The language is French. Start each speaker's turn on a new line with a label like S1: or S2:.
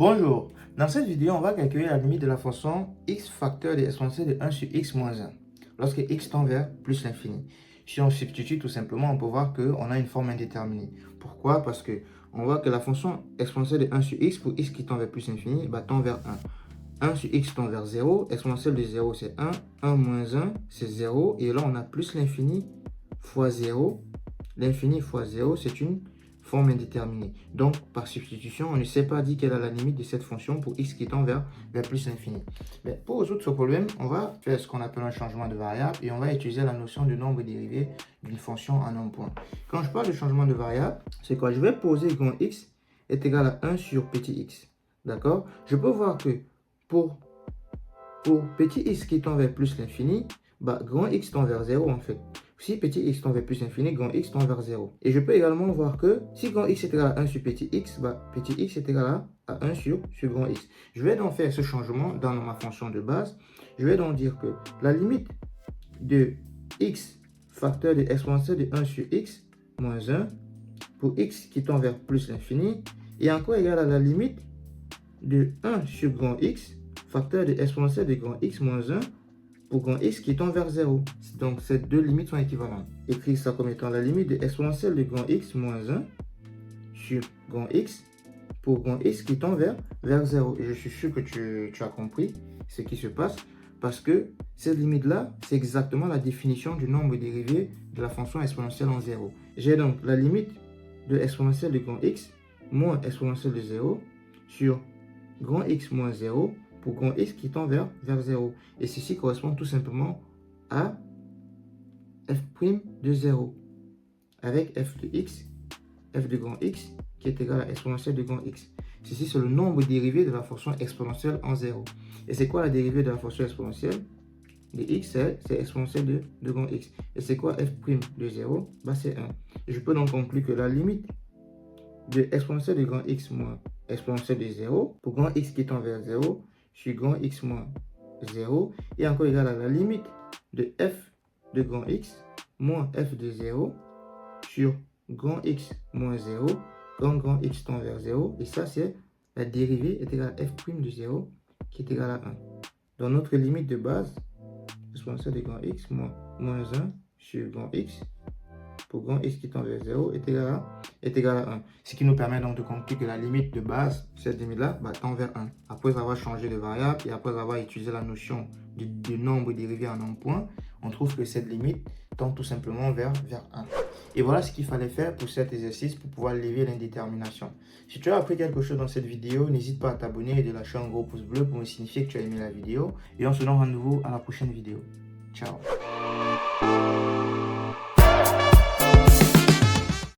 S1: Bonjour, dans cette vidéo, on va calculer la limite de la fonction x facteur de exponentielle de 1 sur x moins 1 lorsque x tend vers plus l'infini. Si on substitue tout simplement, on peut voir qu'on a une forme indéterminée. Pourquoi? Parce que on voit que la fonction exponentielle de 1 sur x pour x qui tend vers plus l'infini tend vers 1. 1 sur x tend vers 0, exponentielle de 0 c'est 1, 1 moins 1 c'est 0, et là on a plus l'infini fois 0. L'infini fois 0 c'est une forme indéterminée. Donc, par substitution, on ne sait pas dire quelle est la limite de cette fonction pour x qui tend vers plus l'infini. Pour résoudre ce problème, on va faire ce qu'on appelle un changement de variable et on va utiliser la notion de nombre dérivé d'une fonction en un point. Quand je parle de changement de variable, c'est quoi? Je vais poser grand x est égal à 1 sur petit x. D'accord? Je peux voir que pour petit x qui tend vers plus l'infini, grand x tend vers 0 en fait. Si petit x tend vers plus l'infini, grand x tend vers 0. Et je peux également voir que si grand x est égal à 1 sur petit x, petit x est égal à 1 sur grand x. Je vais donc faire ce changement dans ma fonction de base. Je vais donc dire que la limite de x facteur de exponentielle de 1 sur x moins 1 pour x qui tend vers plus l'infini est encore égal à la limite de 1 sur grand x facteur de exponentielle de grand x moins 1 pour grand x qui tend vers 0. Donc, ces deux limites sont équivalentes. Écrire ça comme étant la limite de exponentielle de grand x moins 1 sur grand x pour grand x qui tend vers 0. Et je suis sûr que tu as compris ce qui se passe parce que cette limite-là, c'est exactement la définition du nombre dérivé de la fonction exponentielle en 0. J'ai donc la limite de exponentielle de grand x moins exponentielle de 0 sur grand x moins 0 pour grand x qui tend vers 0. Et ceci correspond tout simplement à f' de 0 avec f de x, f de grand x qui est égal à exponentielle de grand x. Ceci, c'est le nombre dérivé de la fonction exponentielle en 0. Et c'est quoi la dérivée de la fonction exponentielle de x? C'est exponentielle de grand x. Et c'est quoi f' de 0? C'est 1. Et je peux donc conclure que la limite de exponentielle de grand x moins exponentielle de 0 pour grand x qui tend vers 0 sur grand x moins 0 est encore égal à la limite de f de grand x moins f de 0 sur grand x moins 0 quand grand x tend vers 0. Et ça, c'est la dérivée est égale à f' de 0 qui est égal à 1. Dans notre limite de base, exponentielle de grand x moins 1 sur grand x pour grand x qui tend vers 0 est égal à 1. Ce qui nous permet donc de conclure que la limite de base, cette limite-là, tend vers 1. Après avoir changé de variable et après avoir utilisé la notion du nombre dérivé en un point, on trouve que cette limite tend tout simplement vers 1. Et voilà ce qu'il fallait faire pour cet exercice pour pouvoir lever l'indétermination. Si tu as appris quelque chose dans cette vidéo, n'hésite pas à t'abonner et de lâcher un gros pouce bleu pour me signifier que tu as aimé la vidéo. Et on se donne rendez-vous à la prochaine vidéo. Ciao.